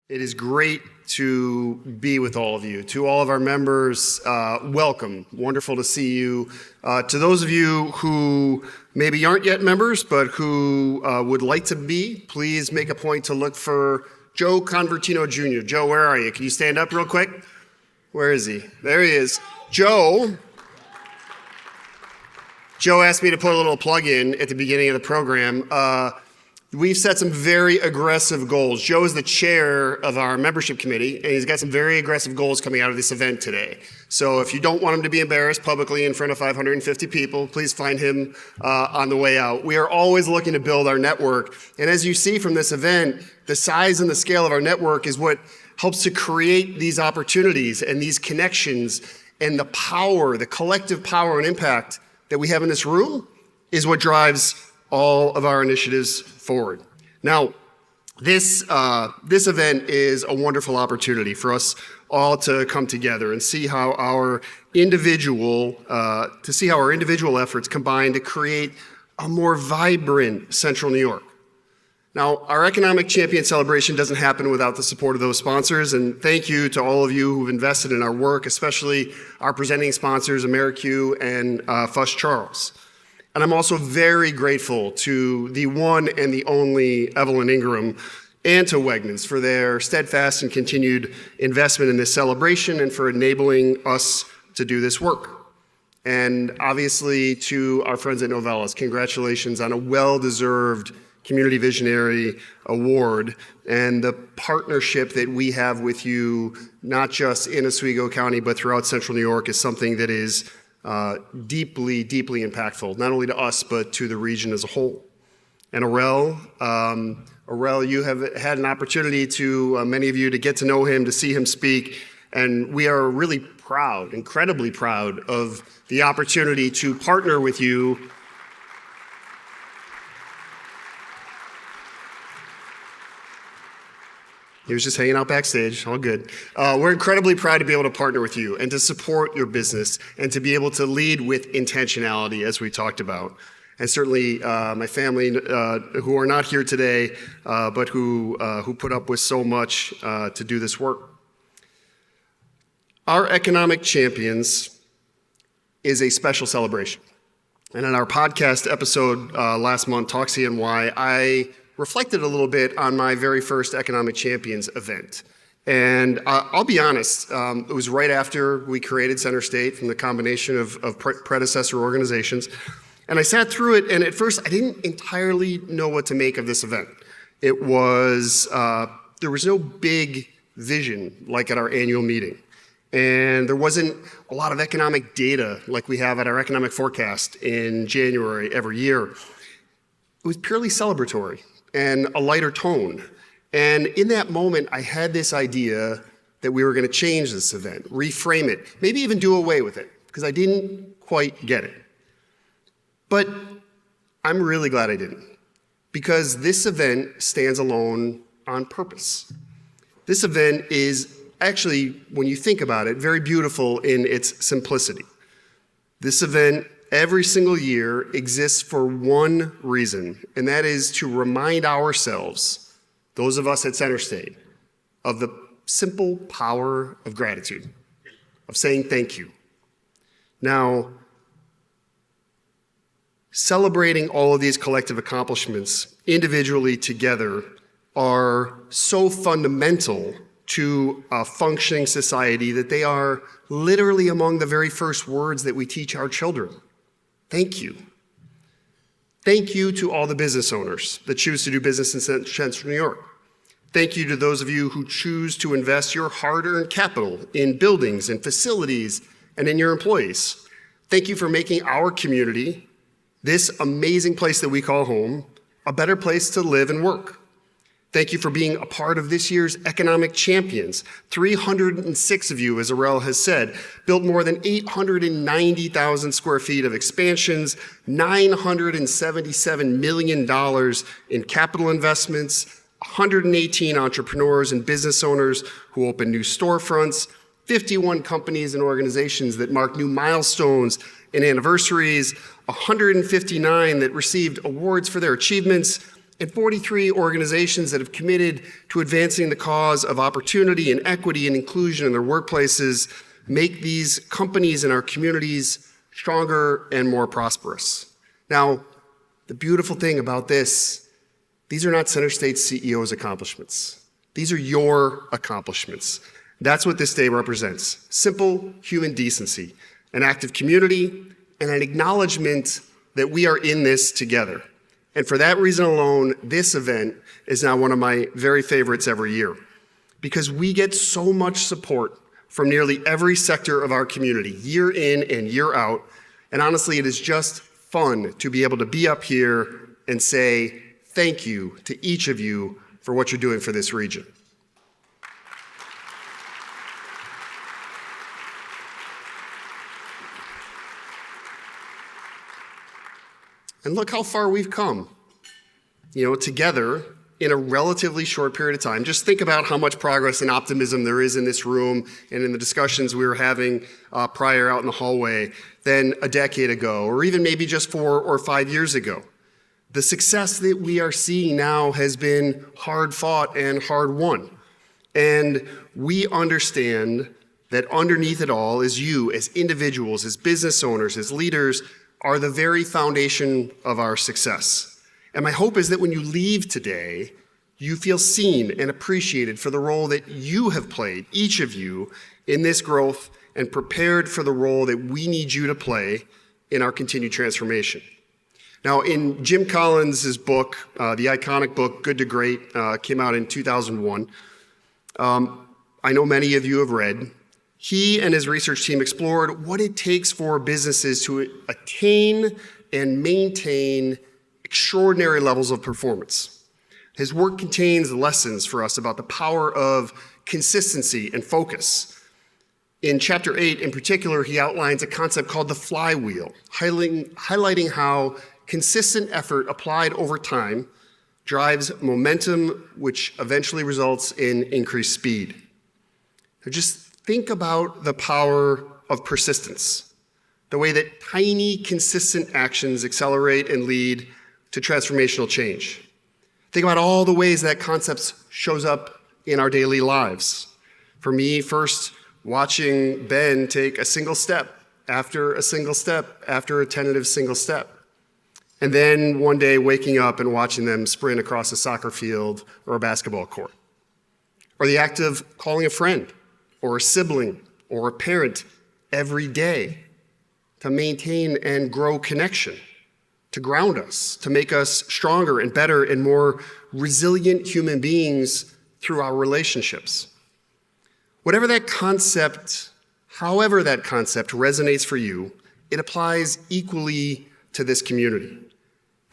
It is great to be with all of you. To all of our members, welcome. Wonderful to see you. To those of you who maybe aren't yet members, but who would like to be, please make a point to look for Joe Convertino Jr. Joe, where are you? Can you stand up real quick? Where is he? There he is. Joe asked me to put a little plug in at the beginning of the program. We've set some very aggressive goals. Joe is the chair of our membership committee, and he's got some very aggressive goals coming out of this event today. So if you don't want him to be embarrassed publicly in front of 550 people, please find him on the way out. We are always looking to build our network. And as you see from this event, the size and the scale of our network is what helps to create these opportunities and these connections, and the power, the collective power and impact that we have in this room is what drives all of our initiatives forward. Now, this event is a wonderful opportunity for us all to come together and see how our individual efforts combine to create a more vibrant Central New York. Now, our Economic Champion Celebration doesn't happen without the support of those sponsors, and thank you to all of you who've invested in our work, especially our presenting sponsors, AmeriCU and FustCharles. And I'm also very grateful to the one and the only Evelyn Ingram and to Wegmans for their steadfast and continued investment in this celebration and for enabling us to do this work. And obviously to our friends at Novellis, congratulations on a well-deserved Community Visionary Award, and the partnership that we have with you, not just in Oswego County, but throughout Central New York, is something that is deeply, deeply impactful, not only to us, but to the region as a whole. And Aurel, you have had an opportunity to, many of you, to get to know him, to see him speak, and we are really proud, incredibly proud of the opportunity to partner with you. He was just hanging out backstage, all good. We're incredibly proud to be able to partner with you and to support your business and to be able to lead with intentionality, as we talked about. And certainly my family, who are not here today, but who put up with so much to do this work. Our Economic Champions is a special celebration. And in our podcast episode last month, Talk CNY, I reflected a little bit on my very first Economic Champions event. And I'll be honest, it was right after we created CenterState from the combination of predecessor organizations. And I sat through it, and at first I didn't entirely know what to make of this event. It was, there was no big vision like at our annual meeting. And there wasn't a lot of economic data like we have at our economic forecast in January every year. It was purely celebratory and a lighter tone. And in that moment, I had this idea that we were going to change this event, reframe it, maybe even do away with it, because I didn't quite get it. But I'm really glad I didn't, because this event stands alone on purpose. This event is actually, when you think about it, very beautiful in its simplicity. This event every single year exists for one reason, and that is to remind ourselves, those of us at CenterState, of the simple power of gratitude, of saying thank you. Now, celebrating all of these collective accomplishments individually together are so fundamental to a functioning society that they are literally among the very first words that we teach our children. Thank you. Thank you to all the business owners that choose to do business in Central New York. Thank you to those of you who choose to invest your hard-earned capital in buildings and facilities and in your employees. Thank you for making our community, this amazing place that we call home, a better place to live and work. Thank you for being a part of this year's Economic Champions. 306 of you, as Aurel has said, built more than 890,000 square feet of expansions, $977 million in capital investments, 118 entrepreneurs and business owners who opened new storefronts, 51 companies and organizations that marked new milestones and anniversaries, 159 that received awards for their achievements, and 43 organizations that have committed to advancing the cause of opportunity and equity and inclusion in their workplaces make these companies and our communities stronger and more prosperous. Now, the beautiful thing about this, these are not CenterState CEO's accomplishments. These are your accomplishments. That's what this day represents. Simple human decency, an act of community, and an acknowledgement that we are in this together. And for that reason alone, this event is now one of my very favorites every year, because we get so much support from nearly every sector of our community, year in and year out. And honestly, it is just fun to be able to be up here and say thank you to each of you for what you're doing for this region. And look how far we've come, together in a relatively short period of time. Just think about how much progress and optimism there is in this room and in the discussions we were having prior out in the hallway than a decade ago, or even maybe just 4 or 5 years ago. The success that we are seeing now has been hard fought and hard won. And we understand that underneath it all is you as individuals, as business owners, as leaders, are the very foundation of our success. And my hope is that when you leave today, you feel seen and appreciated for the role that you have played, each of you, in this growth, and prepared for the role that we need you to play in our continued transformation. Now, in Jim Collins' book, the iconic book, Good to Great, came out in 2001. I know many of you have read. He and his research team explored what it takes for businesses to attain and maintain extraordinary levels of performance. His work contains lessons for us about the power of consistency and focus. In chapter 8, in particular, he outlines a concept called the flywheel, highlighting how consistent effort applied over time drives momentum, which eventually results in increased speed. Now just think about the power of persistence, the way that tiny, consistent actions accelerate and lead to transformational change. Think about all the ways that concept shows up in our daily lives. For me, first, watching Ben take a single step after a single step after a tentative single step. And then one day waking up and watching them sprint across a soccer field or a basketball court. Or the act of calling a friend or a sibling or a parent every day to maintain and grow connection, to ground us, to make us stronger and better and more resilient human beings through our relationships. Whatever that concept, however that concept resonates for you, it applies equally to this community.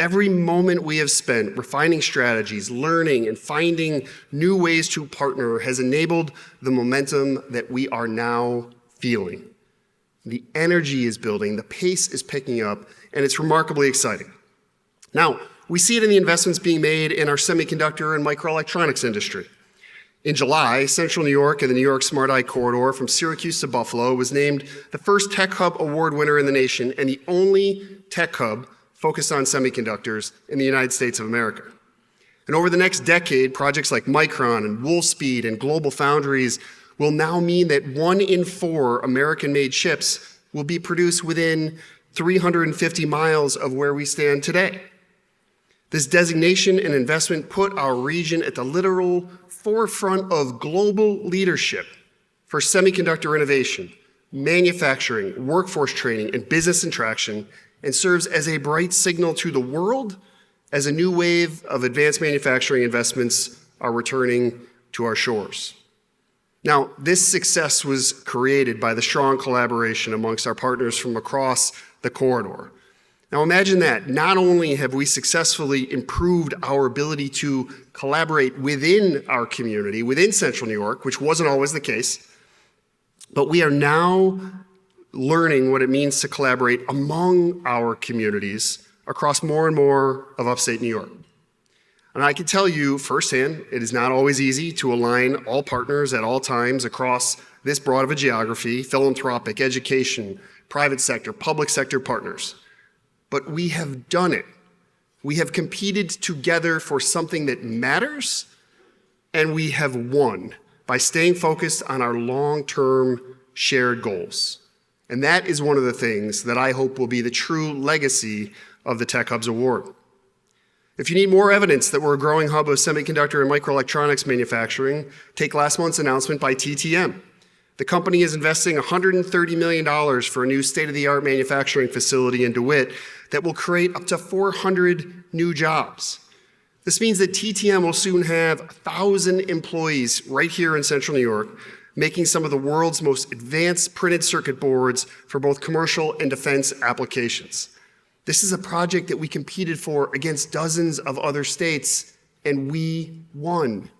Every moment we have spent refining strategies, learning, and finding new ways to partner has enabled the momentum that we are now feeling. The energy is building, the pace is picking up, and it's remarkably exciting. Now, we see it in the investments being made in our semiconductor and microelectronics industry. In July, Central New York and the New York Smart Eye Corridor from Syracuse to Buffalo was named the first Tech Hub Award winner in the nation and the only tech hub focused on semiconductors in the United States of America. And over the next decade, projects like Micron and Wolfspeed and Global Foundries will now mean that 1 in 4 American-made chips will be produced within 350 miles of where we stand today. This designation and investment put our region at the literal forefront of global leadership for semiconductor innovation, manufacturing, workforce training, and business interaction, and serves as a bright signal to the world as a new wave of advanced manufacturing investments are returning to our shores. Now, this success was created by the strong collaboration amongst our partners from across the corridor. Now imagine that. Not only have we successfully improved our ability to collaborate within our community, within Central New York, which wasn't always the case, but we are now learning what it means to collaborate among our communities across more and more of upstate New York. And I can tell you firsthand, it is not always easy to align all partners at all times across this broad of a geography, philanthropic, education, private sector, public sector partners. But we have done it We have competed together for something that matters, and we have won by staying focused on our long-term shared goals. And that is one of the things that I hope will be the true legacy of the Tech Hubs Award. If you need more evidence that we're a growing hub of semiconductor and microelectronics manufacturing, take last month's announcement by TTM. The company is investing $130 million for a new state-of-the-art manufacturing facility in DeWitt that will create up to 400 new jobs. This means that TTM will soon have 1,000 employees right here in Central New York, making some of the world's most advanced printed circuit boards for both commercial and defense applications. This is a project that we competed for against dozens of other states, and we won.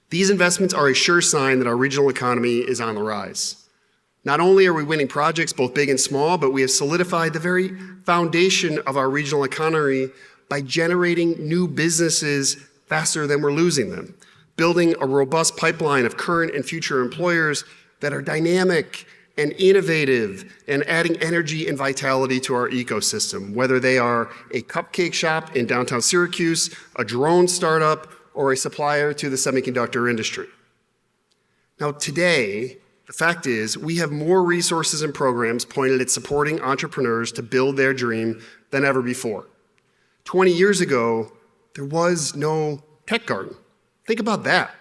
These investments are a sure sign that our regional economy is on the rise. Not only are we winning projects, both big and small, but we have solidified the very foundation of our regional economy by generating new businesses faster than we're losing them, building a robust pipeline of current and future employers that are dynamic and innovative and adding energy and vitality to our ecosystem, whether they are a cupcake shop in downtown Syracuse, a drone startup, or a supplier to the semiconductor industry. Now today, the fact is we have more resources and programs pointed at supporting entrepreneurs to build their dream than ever before. 20 years ago, there was no tech garden. Think about that.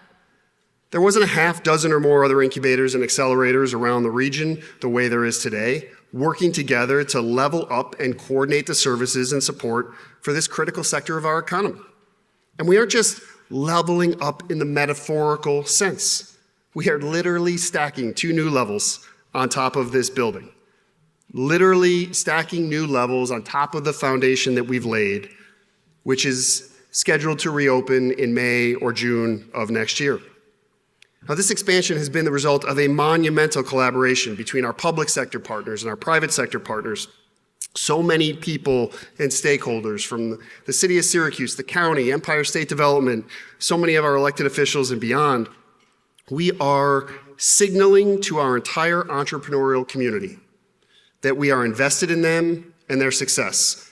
There wasn't a half dozen or more other incubators and accelerators around the region the way there is today, working together to level up and coordinate the services and support for this critical sector of our economy. And we aren't just leveling up in the metaphorical sense. We are literally stacking 2 new levels on top of this building. Literally stacking new levels on top of the foundation that we've laid, which is scheduled to reopen in May or June of next year. Now, this expansion has been the result of a monumental collaboration between our public sector partners and our private sector partners. So many people and stakeholders from the city of Syracuse, the county, Empire State Development, so many of our elected officials and beyond. We are signaling to our entire entrepreneurial community that we are invested in them and their success.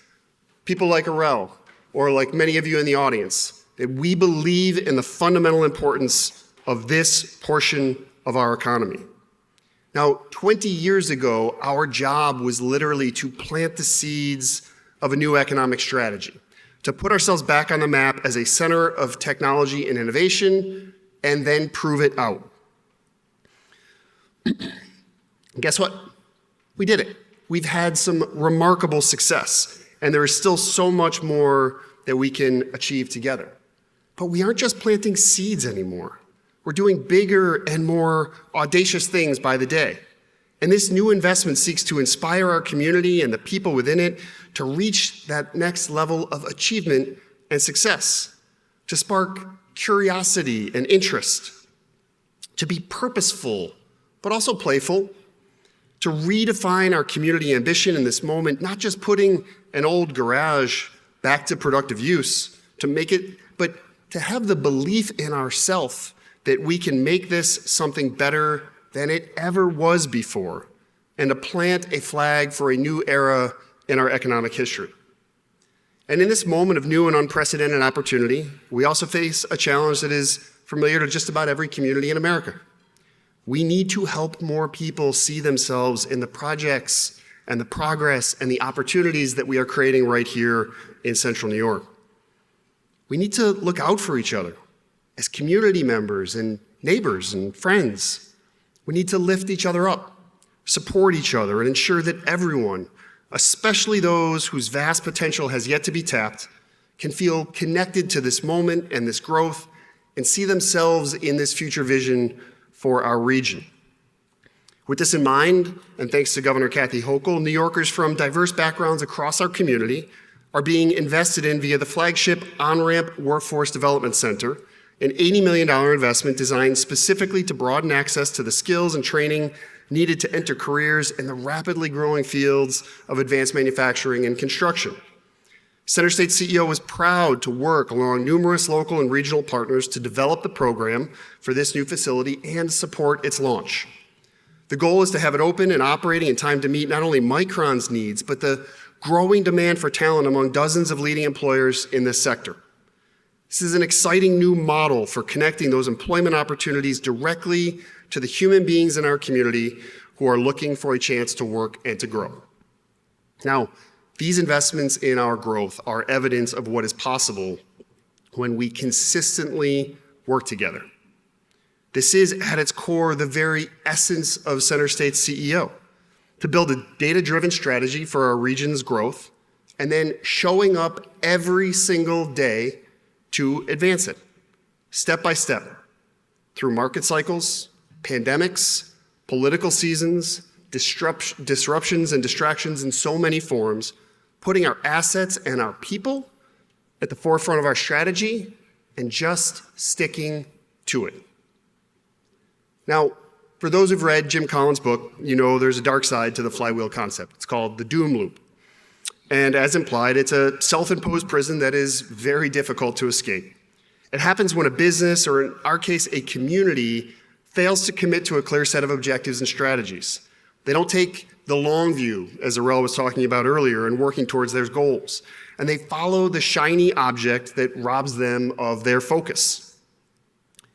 People like Arel, or like many of you in the audience, that we believe in the fundamental importance of this portion of our economy. Now, 20 years ago, our job was literally to plant the seeds of a new economic strategy, to put ourselves back on the map as a center of technology and innovation, and then prove it out. Guess what? We did it. We've had some remarkable success, and there is still so much more that we can achieve together. But we aren't just planting seeds anymore. We're doing bigger and more audacious things by the day. And this new investment seeks to inspire our community and the people within it to reach that next level of achievement and success, to spark curiosity and interest, to be purposeful, but also playful, to redefine our community ambition in this moment, not just putting an old garage back to productive use, to make it, but to have the belief in ourselves that we can make this something better than it ever was before, and to plant a flag for a new era in our economic history. And in this moment of new and unprecedented opportunity, we also face a challenge that is familiar to just about every community in America. We need to help more people see themselves in the projects and the progress and the opportunities that we are creating right here in Central New York. We need to look out for each other as community members and neighbors and friends. We need to lift each other up, support each other, and ensure that everyone, especially those whose vast potential has yet to be tapped, can feel connected to this moment and this growth and see themselves in this future vision for our region. With this in mind, and thanks to Governor Kathy Hochul, New Yorkers from diverse backgrounds across our community are being invested in via the flagship On-Ramp Workforce Development Center, an $80 million investment designed specifically to broaden access to the skills and training needed to enter careers in the rapidly growing fields of advanced manufacturing and construction. CenterState CEO was proud to work along numerous local and regional partners to develop the program for this new facility and support its launch. The goal is to have it open and operating in time to meet not only Micron's needs, but the growing demand for talent among dozens of leading employers in this sector. This is an exciting new model for connecting those employment opportunities directly to the human beings in our community who are looking for a chance to work and to grow. Now, these investments in our growth are evidence of what is possible when we consistently work together. This is, at its core, the very essence of CenterState's CEO, to build a data-driven strategy for our region's growth, and then showing up every single day to advance it, step by step, through market cycles, pandemics, political seasons, disruptions and distractions in so many forms, putting our assets and our people at the forefront of our strategy and just sticking to it. Now, for those who've read Jim Collins' book, you know there's a dark side to the flywheel concept. It's called the doom loop. And as implied, it's a self-imposed prison that is very difficult to escape. It happens when a business, or in our case, a community, fails to commit to a clear set of objectives and strategies. They don't take the long view, as Arel was talking about earlier, and working towards their goals. And they follow the shiny object that robs them of their focus.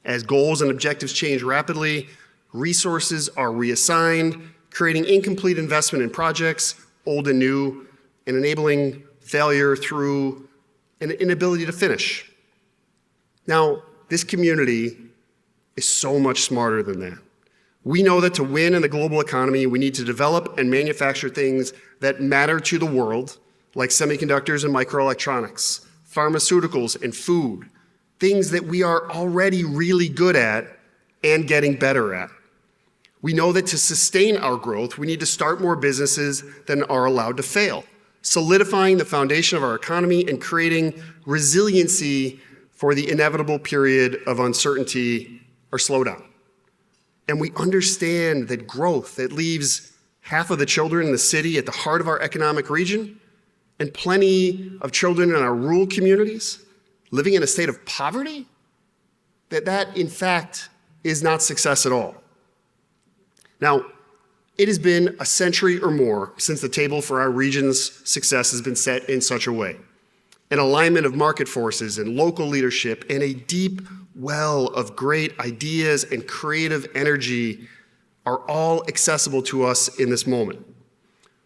As goals and objectives change rapidly, resources are reassigned, creating incomplete investment in projects, old and new, and enabling failure through an inability to finish. Now, this community is so much smarter than that. We know that to win in the global economy, we need to develop and manufacture things that matter to the world, like semiconductors and microelectronics, pharmaceuticals and food, things that we are already really good at and getting better at. We know that to sustain our growth, we need to start more businesses than are allowed to fail, solidifying the foundation of our economy and creating resiliency for the inevitable period of uncertainty or slowdown. And we understand that growth that leaves half of the children in the city at the heart of our economic region and plenty of children in our rural communities living in a state of poverty, that in fact is not success at all. Now, it has been a century or more since the table for our region's success has been set in such a way. An alignment of market forces and local leadership and a deep well of great ideas and creative energy are all accessible to us in this moment.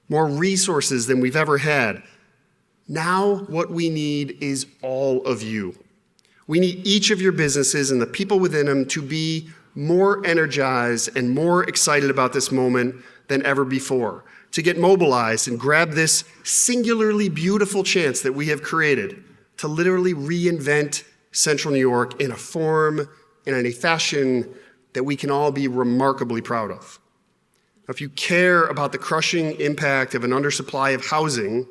More resources than we've ever had. Now what we need is all of you. We need each of your businesses and the people within them to be more energized and more excited about this moment than ever before, to get mobilized and grab this singularly beautiful chance that we have created to literally reinvent Central New York in a form and in a fashion that we can all be remarkably proud of. Now, if you care about the crushing impact of an undersupply of housing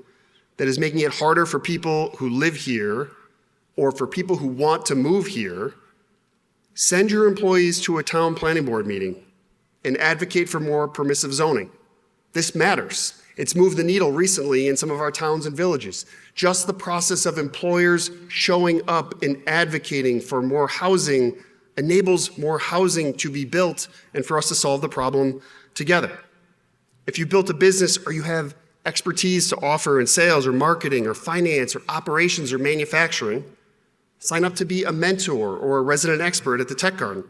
that is making it harder for people who live here or for people who want to move here, send your employees to a town planning board meeting and advocate for more permissive zoning. This matters. It's moved the needle recently in some of our towns and villages. Just the process of employers showing up and advocating for more housing enables more housing to be built and for us to solve the problem together. If you built a business or you have expertise to offer in sales or marketing or finance or operations or manufacturing, sign up to be a mentor or a resident expert at the Tech Garden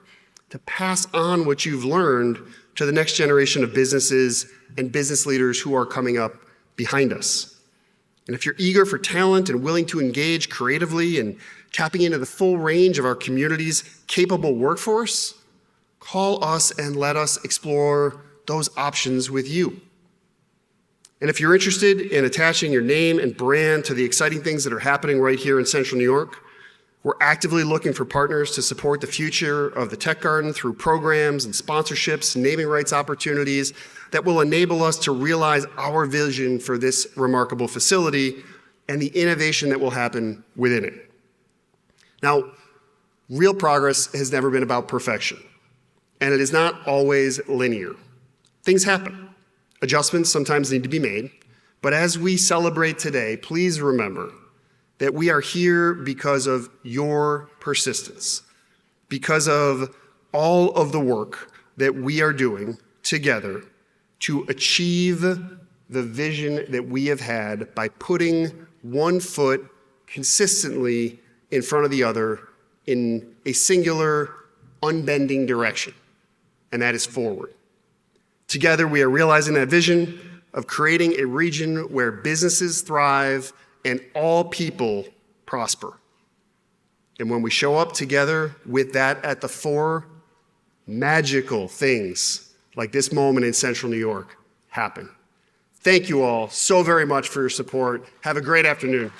to pass on what you've learned to the next generation of businesses and business leaders who are coming up behind us. And if you're eager for talent and willing to engage creatively and tapping into the full range of our community's capable workforce, call us and let us explore those options with you. And if you're interested in attaching your name and brand to the exciting things that are happening right here in Central New York, we're actively looking for partners to support the future of the Tech Garden through programs and sponsorships and naming rights opportunities that will enable us to realize our vision for this remarkable facility and the innovation that will happen within it. Now, real progress has never been about perfection, and it is not always linear. Things happen. Adjustments sometimes need to be made, but as we celebrate today, please remember that we are here because of your persistence, because of all of the work that we are doing together to achieve the vision that we have had by putting one foot consistently in front of the other in a singular, unbending direction, and that is forward. Together, we are realizing that vision of creating a region where businesses thrive and all people prosper. And when we show up together with that at the fore, magical things like this moment in Central New York happen. Thank you all so very much for your support. Have a great afternoon.